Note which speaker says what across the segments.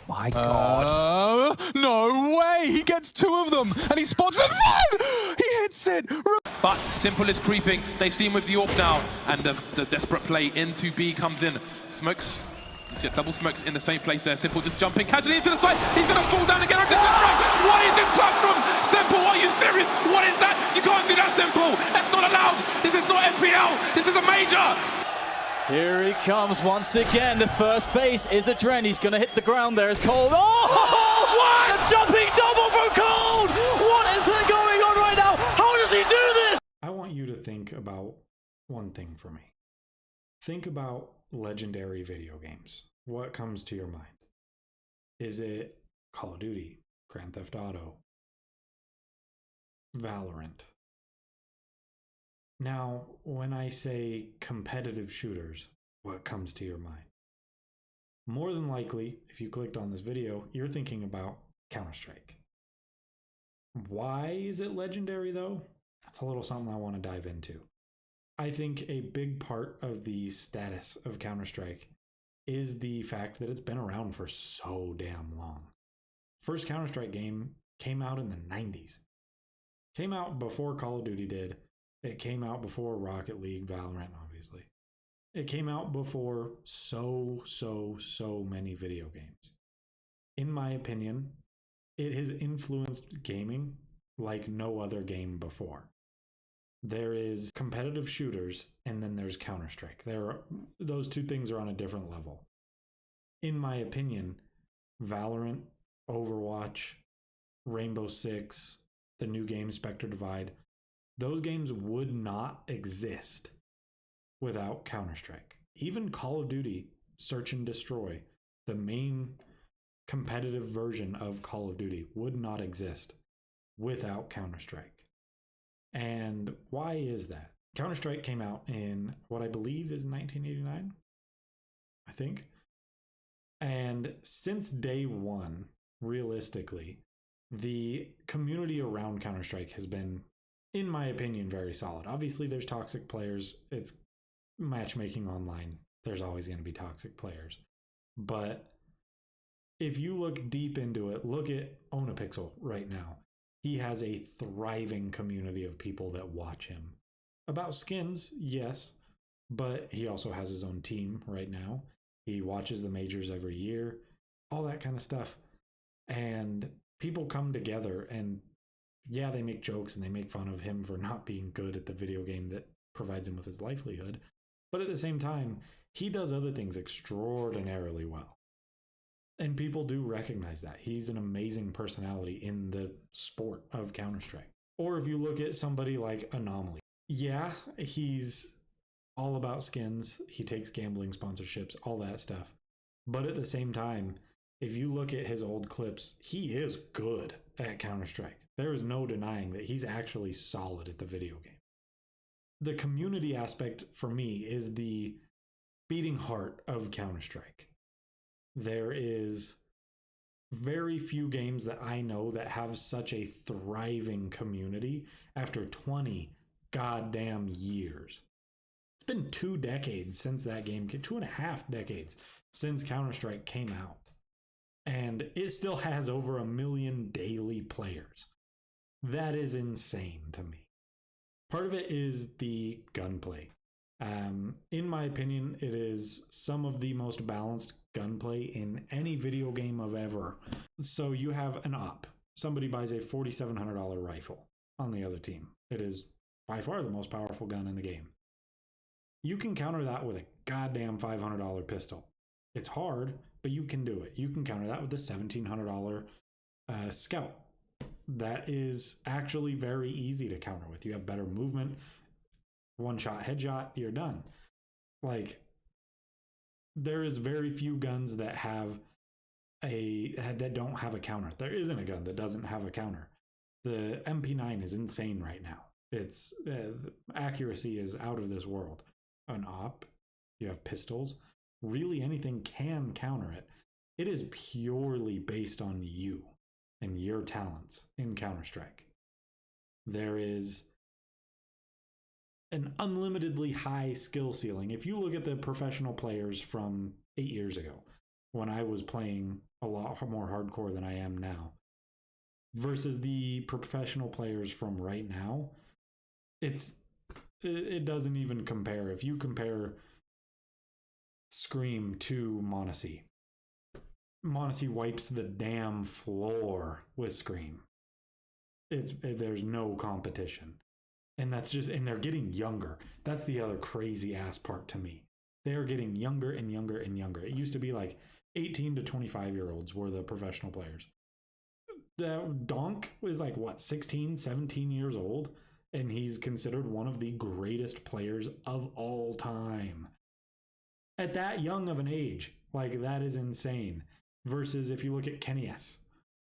Speaker 1: My God.
Speaker 2: No way! He gets two of them, and he spots the third! He hits it!
Speaker 3: But Simple is creeping. They see him with the AWP now, and the desperate play into B comes in. Smokes. You see double smokes in the same place there. Simple just jumping casually into the side. He's going to fall down and get under the What is this clutch from Simple? Are you serious? What is that? You can't do that, Simple. That's not allowed. This is not FPL. This is a major.
Speaker 4: Here he comes once again. The first base is Adren. He's going to hit the ground there. It's Cold. Oh! What? A jumping double for Cold! What is going on right now? How does he do this?
Speaker 5: I want you to think about one thing for me. Think about legendary video games. What comes to your mind? Is it Call of Duty, Grand Theft Auto, Valorant? Now, when I say competitive shooters, what comes to your mind? More than likely, if you clicked on this video, you're thinking about Counter-Strike. Why is it legendary though? That's a little something I want to dive into. I think a big part of the status of Counter-Strike is the fact that it's been around for so damn long. First Counter-Strike game came out in the 90s. Came out before Call of Duty did. It came out before Rocket League, Valorant, obviously. It came out before so many video games. In my opinion, it has influenced gaming like no other game before. There is competitive shooters, and then there's Counter-Strike. Those two things are on a different level. In my opinion, Valorant, Overwatch, Rainbow Six, the new game Spectre Divide, those games would not exist without Counter-Strike. Even Call of Duty, Search and Destroy, the main competitive version of Call of Duty, would not exist without Counter-Strike. And why is that? Counter-Strike came out in what I believe is 1989, I think. And since day one, realistically, the community around Counter-Strike has been, in my opinion, very solid. Obviously, there's toxic players. It's matchmaking online. There's always going to be toxic players. But if you look deep into it, look at Onapixel right now. He has a thriving community of people that watch him. About skins, yes, but he also has his own team right now. He watches the majors every year, all that kind of stuff. And people come together and yeah, they make jokes and they make fun of him for not being good at the video game that provides him with his livelihood. But at the same time, he does other things extraordinarily well. And people do recognize that. He's an amazing personality in the sport of Counter-Strike. Or if you look at somebody like Anomaly. Yeah, he's all about skins. He takes gambling sponsorships, all that stuff. But at the same time, if you look at his old clips, he is good at Counter-Strike. There is no denying that he's actually solid at the video game. The community aspect for me is the beating heart of Counter-Strike. There is very few games that I know that have such a thriving community after 20 goddamn years. It's been 2 decades since that game, 2.5 decades since Counter-Strike came out. And it still has over 1 million daily players. That is insane to me. Part of it is the gunplay. In my opinion, it is some of the most balanced gunplay in any video game of ever. So you have an op. Somebody buys a $4,700 rifle on the other team. It is by far the most powerful gun in the game. You can counter that with a goddamn $500 pistol. It's hard, but you can do it. You can counter that with a $1,700 scout. That is actually very easy to counter with. You have better movement. One shot headshot, you're done. Like, there is very few guns that don't have a counter. There isn't a gun that doesn't have a counter. The MP9 is insane right now. Its accuracy is out of this world. An op, you have pistols. Really anything can counter it. It is purely based on you and your talents in Counter-Strike. There is an unlimitedly high skill ceiling. If you look at the professional players from 8 years ago, when I was playing a lot more hardcore than I am now. Versus the professional players from right now, it doesn't even compare. If you compare Scream to Monacy wipes the damn floor with Scream. There's no competition. And they're getting younger. That's the other crazy ass part to me. They're getting younger and younger and younger. It used to be like 18 to 25-year-olds were the professional players. The Donk is like, what, 16, 17 years old? And he's considered one of the greatest players of all time. At that young of an age. Like, that is insane. Versus if you look at Kenny S.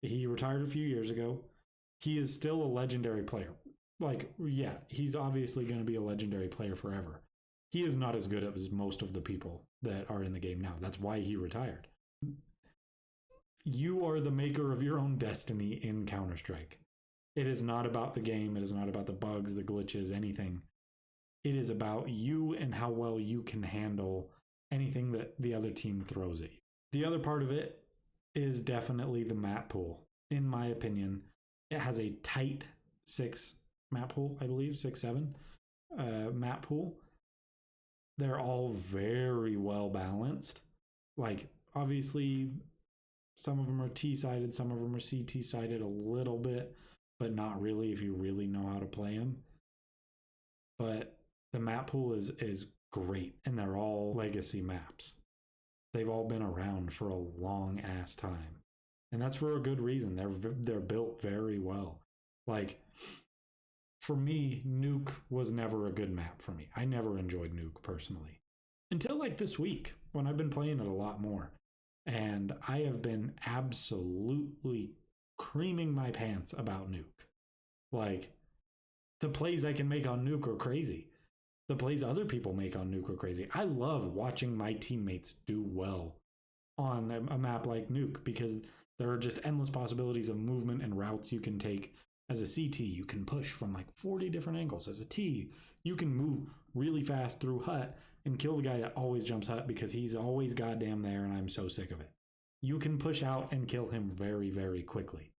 Speaker 5: He retired a few years ago. He is still a legendary player. Like, yeah, he's obviously going to be a legendary player forever. He is not as good as most of the people that are in the game now. That's why he retired. You are the maker of your own destiny in Counter-Strike. It is not about the game. It is not about the bugs, the glitches, anything. It is about you and how well you can handle anything that the other team throws at you. The other part of it is definitely the map pool. In my opinion, it has a tight 6 map pool, I believe, 6-7 map pool. They're all very well balanced. Like, obviously, some of them are T-sided, some of them are CT-sided a little bit, but not really if you really know how to play them. But the map pool is great, and they're all legacy maps. They've all been around for a long ass time. And that's for a good reason. They're built very well. Like, for me, Nuke was never a good map for me. I never enjoyed Nuke personally. Until like this week, when I've been playing it a lot more. And I have been absolutely creaming my pants about Nuke. Like, the plays I can make on Nuke are crazy. The plays other people make on Nuke are crazy. I love watching my teammates do well on a map like Nuke because there are just endless possibilities of movement and routes you can take. As a CT, you can push from like 40 different angles. As a T, you can move really fast through hut and kill the guy that always jumps hut because he's always goddamn there and I'm so sick of it. You can push out and kill him very, very quickly.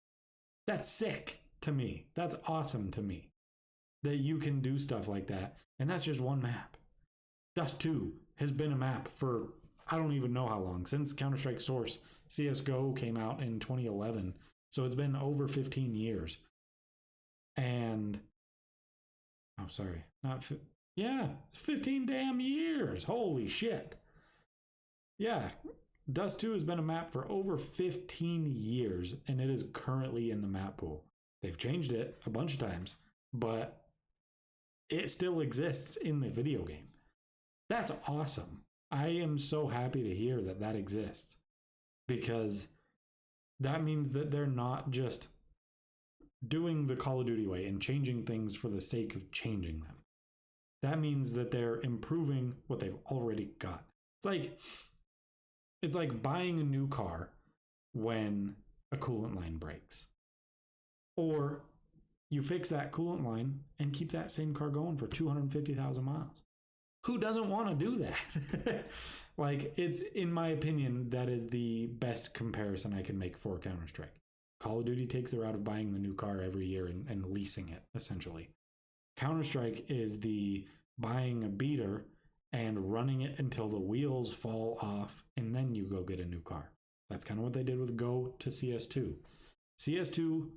Speaker 5: That's sick to me. That's awesome to me. That you can do stuff like that. And that's just one map. Dust 2 has been a map for I don't even know how long. Since Counter-Strike Source, CSGO came out in 2011. So it's been over 15 years. And, oh, sorry. Yeah, 15 damn years. Holy shit. Yeah, Dust 2 has been a map for over 15 years, and it is currently in the map pool. They've changed it a bunch of times, but it still exists in the video game. That's awesome. I am so happy to hear that that exists because that means that they're not just doing the Call of Duty way and changing things for the sake of changing them. That means that they're improving what they've already got. It's like buying a new car when a coolant line breaks. Or you fix that coolant line and keep that same car going for 250,000 miles. Who doesn't want to do that? Like, it's, in my opinion, that is the best comparison I can make for Counter-Strike. Call of Duty takes the route of buying the new car every year and leasing it, essentially. Counter-Strike is the buying a beater and running it until the wheels fall off, and then you go get a new car. That's kind of what they did with Go to CS2. CS2,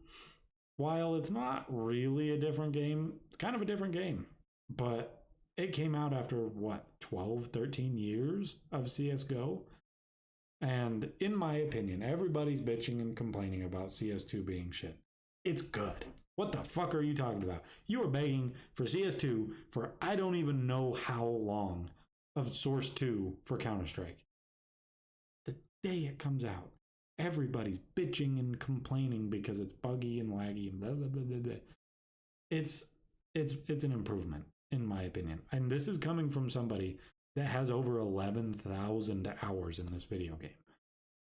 Speaker 5: while it's not really a different game, it's kind of a different game. But it came out after, what, 12, 13 years of CSGO? And in my opinion, everybody's bitching and complaining about CS2 being shit. It's good. What the fuck are you talking about? You were begging for CS2 for I don't even know how long of Source 2 for Counter-Strike. The day it comes out, everybody's bitching and complaining because it's buggy and laggy and blah, blah, blah, blah, blah. It's an improvement, in my opinion. And this is coming from somebody that has over 11,000 hours in this video game.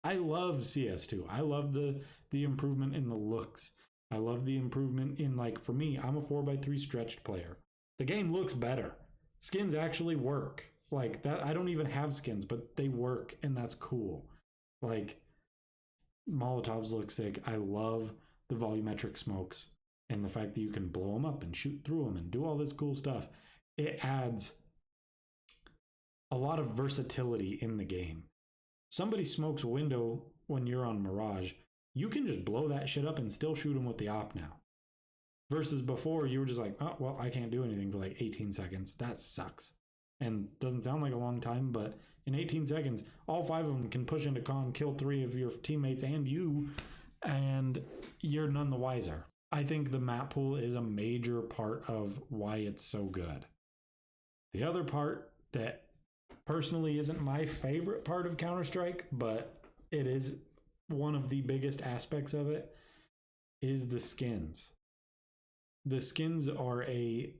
Speaker 5: I love CS2. I love the improvement in the looks. I love the improvement in, like, for me, I'm a 4x3 stretched player. The game looks better. Skins actually work. Like, that, I don't even have skins, but they work, and that's cool. Like, Molotovs look sick. I love the volumetric smokes and the fact that you can blow them up and shoot through them and do all this cool stuff. It adds a lot of versatility in the game. Somebody smokes a window when you're on Mirage, you can just blow that shit up and still shoot them with the op now. Versus before, you were just like, oh, well, I can't do anything for like 18 seconds. That sucks. And doesn't sound like a long time, but in 18 seconds, all 5 of them can push into con, kill 3 of your teammates and you, and you're none the wiser. I think the map pool is a major part of why it's so good. The other part that personally isn't my favorite part of Counter-Strike, but it is one of the biggest aspects of it, is the skins. The skins are a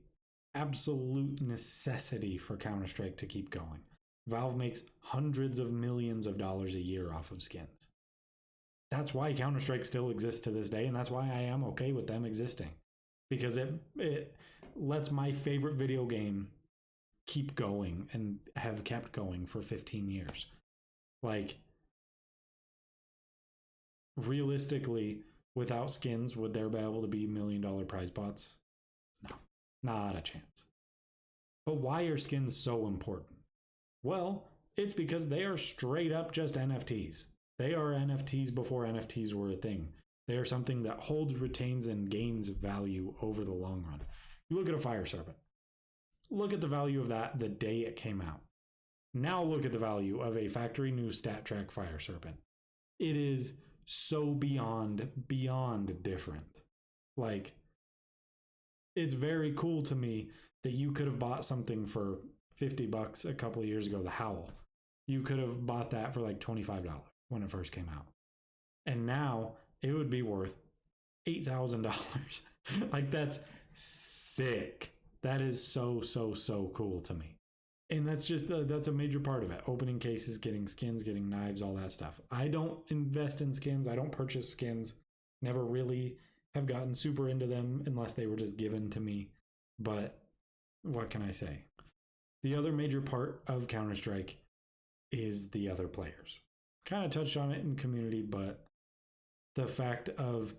Speaker 5: absolute necessity for Counter-Strike to keep going. Valve makes hundreds of millions of dollars a year off of skins. That's why Counter-Strike still exists to this day, and that's why I am okay with them existing. Because it lets my favorite video game keep going and have kept going for 15 years. Like, realistically, without skins, would there be able to be $1 million prize pots? No, not a chance. But why are skins so important? Well, it's because they are straight up just NFTs. They are NFTs before NFTs were a thing. They are something that holds, retains, and gains value over the long run. You look at a Fire Serpent. Look at the value of that the day it came out. Now look at the value of a factory new stat track Fire Serpent. It is so beyond different. Like, it's very cool to me that you could have bought something for $50 a couple of years ago, the Howl. You could have bought that for like $25 when it first came out. And now it would be worth $8,000. Like, that's sick. That is so cool to me. And that's just, that's a major part of it. Opening cases, getting skins, getting knives, all that stuff. I don't invest in skins. I don't purchase skins. Never really have gotten super into them unless they were just given to me. But what can I say? The other major part of Counter-Strike is the other players. Kind of touched on it in community, but the fact of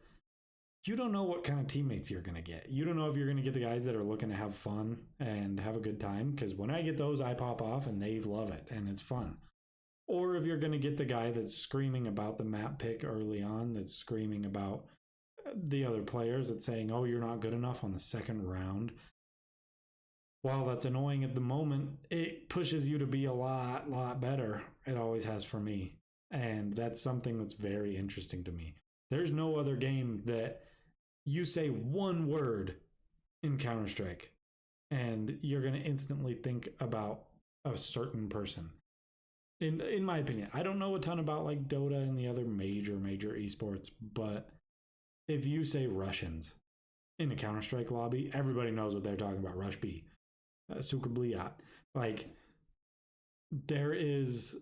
Speaker 5: you don't know what kind of teammates you're going to get. You don't know if you're going to get the guys that are looking to have fun and have a good time, because when I get those, I pop off and they love it and it's fun. Or if you're going to get the guy that's screaming about the map pick early on, that's screaming about the other players, that's saying, oh, you're not good enough on the second round. While that's annoying at the moment, it pushes you to be a lot better. It always has for me. And that's something that's very interesting to me. There's no other game that you say one word in Counter-Strike and you're going to instantly think about a certain person. In my opinion, I don't know a ton about like Dota and the other major esports, but if you say Russians in a Counter-Strike lobby, everybody knows what they're talking about. Rush B, Sukabliat. Like, there is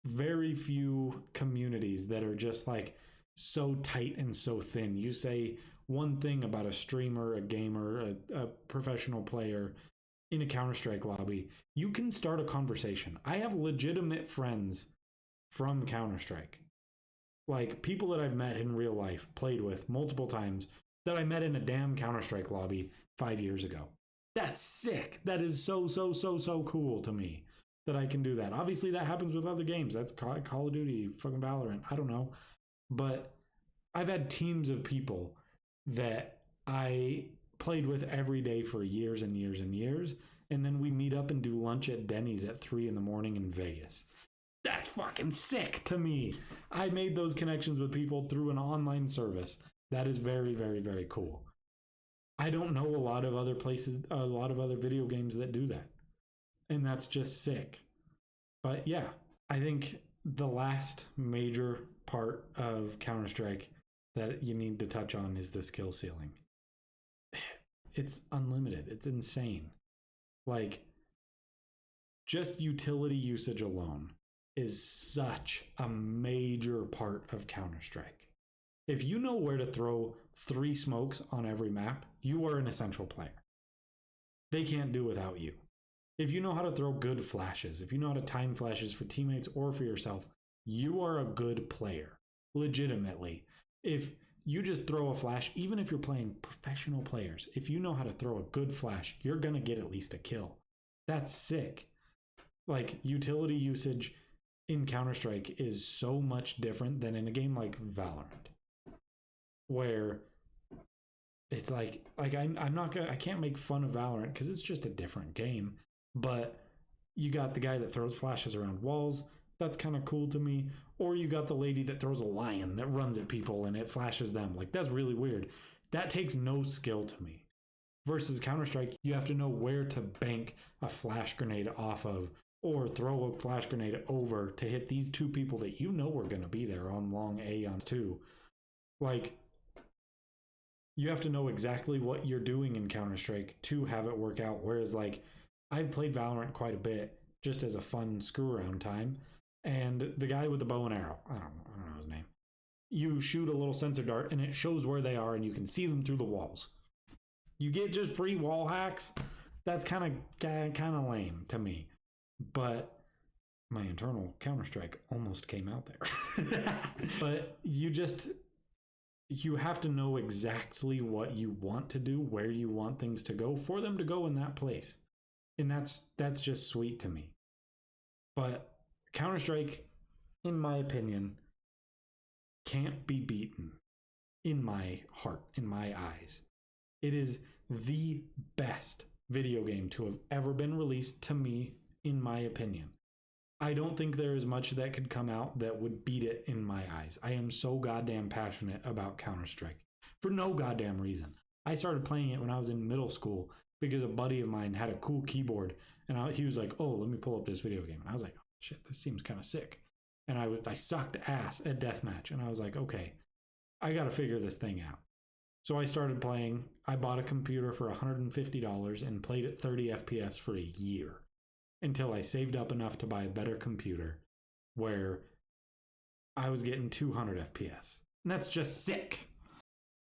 Speaker 5: very few communities that are just like so tight and so thin. You say one thing about a streamer, a gamer, a professional player in a Counter-Strike lobby, you can start a conversation. I have legitimate friends from Counter-Strike. Like, people that I've met in real life, played with multiple times, that I met in a damn Counter-Strike lobby 5 years ago. That's sick. That is so cool to me that I can do that. Obviously, that happens with other games. That's Call of Duty, fucking Valorant. I don't know. But I've had teams of people that I played with every day for years and years and years. And then we meet up and do lunch at Denny's at 3 a.m. in Vegas. That's fucking sick to me. I made those connections with people through an online service. That is very cool. I don't know a lot of other places, a lot of other video games that do that. And that's just sick. But yeah, I think the last major part of Counter-Strike that you need to touch on is the skill ceiling. It's unlimited. It's insane. Like, just utility usage alone is such a major part of Counter-Strike. If you know where to throw 3 smokes on every map, you are an essential player. They can't do without you. If you know how to throw good flashes, if you know how to time flashes for teammates or for yourself, you are a good player. Legitimately. If you just throw a flash, even if you're playing professional players, if you know how to throw a good flash, you're going to get at least a kill. That's sick. Like, utility usage in Counter-Strike is so much different than in a game like Valorant, where it's like I'm not gonna, I can't make fun of Valorant because it's just a different game, but you got the guy that throws flashes around walls. That's kind of cool to me. Or you got the lady that throws a lion that runs at people and it flashes them. Like, that's really weird. That takes no skill to me. Versus Counter-Strike, you have to know where to bank a flash grenade off of or throw a flash grenade over to hit these two people that you know are going to be there on long A on 2. Like, you have to know exactly what you're doing in Counter-Strike to have it work out. Whereas, like, I've played Valorant quite a bit just as a fun screw-around time. And the guy with the bow and arrow, I don't know his name. You shoot a little sensor dart and it shows where they are and you can see them through the walls. You get just free wall hacks. That's kind of lame to me. But my internal Counter-Strike almost came out there. But you have to know exactly what you want to do, where you want things to go for them to go in that place. And that's just sweet to me. But Counter-Strike, in my opinion, can't be beaten in my heart, in my eyes. It is the best video game to have ever been released to me, in my opinion. I don't think there is much that could come out that would beat it in my eyes. I am so goddamn passionate about Counter-Strike for no goddamn reason. I started playing it when I was in middle school because a buddy of mine had a cool keyboard and he was like, oh, let me pull up this video game. And I was like, oh, shit, this seems kind of sick. And I sucked ass at deathmatch. And I was like, okay, I got to figure this thing out. So I started playing. I bought a computer for $150 and played at 30 FPS for a year until I saved up enough to buy a better computer where I was getting 200 FPS. And that's just sick.